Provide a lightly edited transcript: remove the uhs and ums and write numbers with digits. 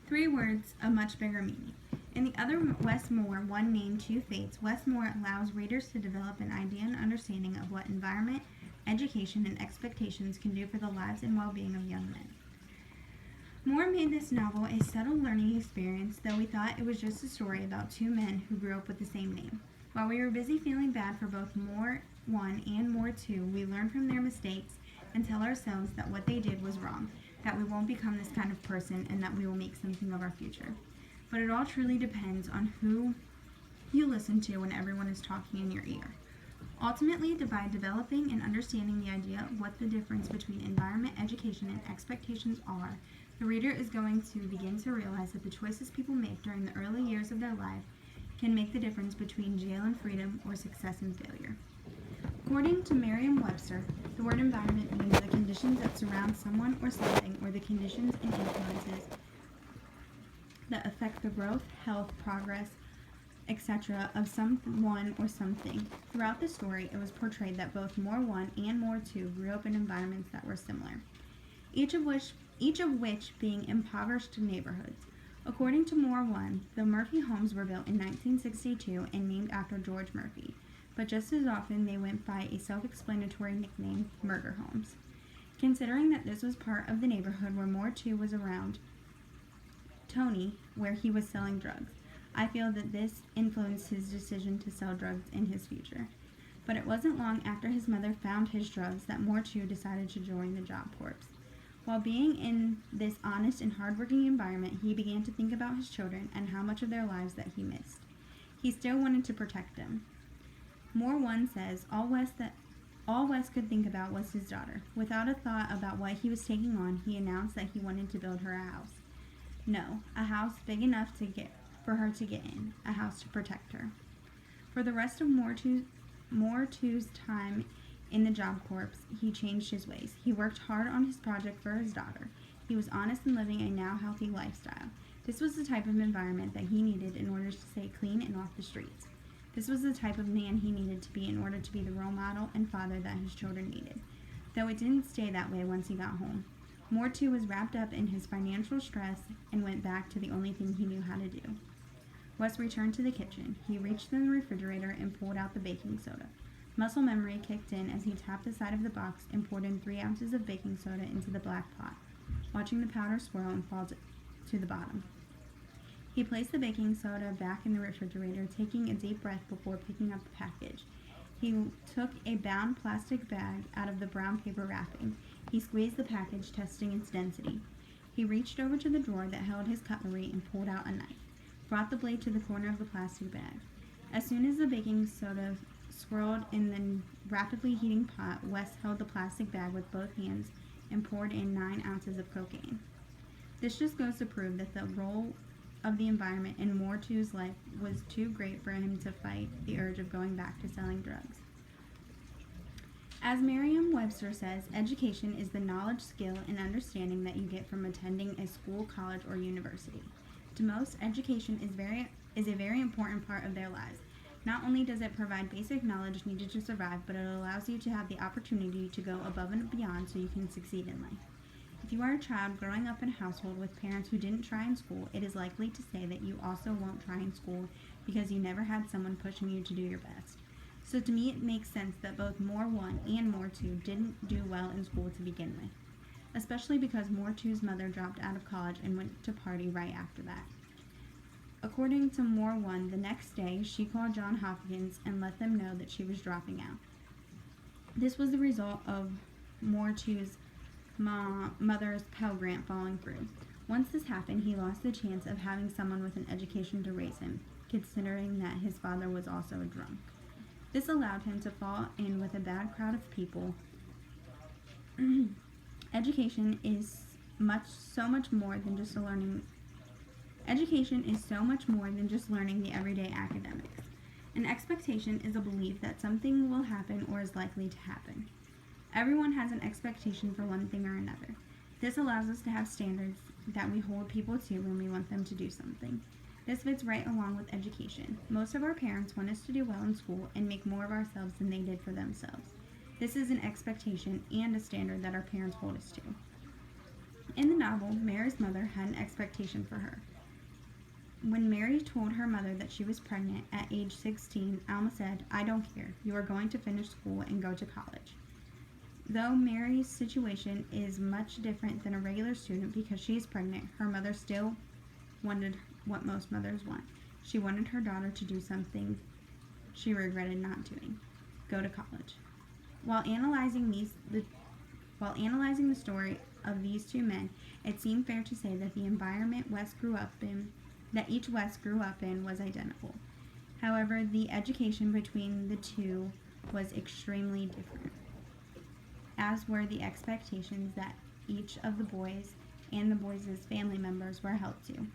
Three words of much bigger meaning. In the other Wes Moore, One Name, Two Fates, Wes Moore allows readers to develop an idea and understanding of what environment, education, and expectations can do for the lives and well-being of young men. Moore made this novel a subtle learning experience, though we thought it was just a story about two men who grew up with the same name. While we were busy feeling bad for both Moore 1 and Moore 2, we learn from their mistakes and tell ourselves that what they did was wrong, that we won't become this kind of person, and that we will make something of our future. But it all truly depends on who you listen to when everyone is talking in your ear. Ultimately, by developing and understanding the idea of what the difference between environment, education, and expectations are, the reader is going to begin to realize that the choices people make during the early years of their life can make the difference between jail and freedom or success and failure. According to Merriam-Webster, the word environment means the conditions that surround someone or something, or the conditions and influences that affect the growth, health, progress, etc. of someone or something. Throughout the story, it was portrayed that both Moore 1 and Moore 2 grew up in environments that were similar, each of which being impoverished neighborhoods. According to Moore 1, the Murphy homes were built in 1962 and named after George Murphy, but just as often they went by a self-explanatory nickname, murder homes. Considering that this was part of the neighborhood where Moore 2 was around Tony, where he was selling drugs, I feel that this influenced his decision to sell drugs in his future. But it wasn't long after his mother found his drugs that Moore 2 decided to join the Job Corps. While being in this honest and hardworking environment, he began to think about his children and how much of their lives that he missed. He still wanted to protect them. Moore 1 says, all Wes could think about was his daughter. Without a thought about what he was taking on, he announced that he wanted to build her a house. No, a house big enough for her to get in, a house to protect her. For the rest of Moore 2's time in the Job Corps, he changed his ways. He worked hard on his project for his daughter. He was honest in living a now healthy lifestyle. This was the type of environment that he needed in order to stay clean and off the streets. This was the type of man he needed to be in order to be the role model and father that his children needed. Though it didn't stay that way once he got home. Moore 2 was wrapped up in his financial stress and went back to the only thing he knew how to do. Wes returned to the kitchen. He reached in the refrigerator and pulled out the baking soda. Muscle memory kicked in as he tapped the side of the box and poured in 3 ounces of baking soda into the black pot, watching the powder swirl and fall to the bottom. He placed the baking soda back in the refrigerator, taking a deep breath before picking up the package. He took a bound plastic bag out of the brown paper wrapping. He squeezed the package, testing its density. He reached over to the drawer that held his cutlery and pulled out a knife, brought the blade to the corner of the plastic bag. As soon as the baking soda swirled in the rapidly heating pot, Wes held the plastic bag with both hands and poured in 9 ounces of cocaine. This just goes to prove that the role of the environment in Moore 2's life was too great for him to fight the urge of going back to selling drugs. As Merriam-Webster says, education is the knowledge, skill, and understanding that you get from attending a school, college, or university. To most, education is a very important part of their lives. Not only does it provide basic knowledge needed to survive, but it allows you to have the opportunity to go above and beyond so you can succeed in life. If you are a child growing up in a household with parents who didn't try in school, it is likely to say that you also won't try in school because you never had someone pushing you to do your best. So to me, it makes sense that both Moore 1 and Moore 2 didn't do well in school to begin with, especially because Moore 2's mother dropped out of college and went to party right after that. According to Moore 1, the next day, she called John Hopkins and let them know that she was dropping out. This was the result of Moore 2's mother's Pell Grant falling through. Once this happened, he lost the chance of having someone with an education to raise him, considering that his father was also a drunk. This allowed him to fall in with a bad crowd of people. Education is so much more than just learning the everyday academics. An expectation is a belief that something will happen or is likely to happen. Everyone has an expectation for one thing or another. This allows us to have standards that we hold people to when we want them to do something. This fits right along with education. Most of our parents want us to do well in school and make more of ourselves than they did for themselves. This is an expectation and a standard that our parents hold us to. In the novel, Mary's mother had an expectation for her. When Mary told her mother that she was pregnant at age 16, Alma said, "I don't care. You are going to finish school and go to college." Though Mary's situation is much different than a regular student because she is pregnant, her mother still wanted what most mothers want. She wanted her daughter to do something she regretted not doing: go to college. While analyzing the story of these two men, it seemed fair to say that the environment each West grew up in was identical. However, the education between the two was extremely different, as were the expectations that each of the boys and the boys' family members were held to.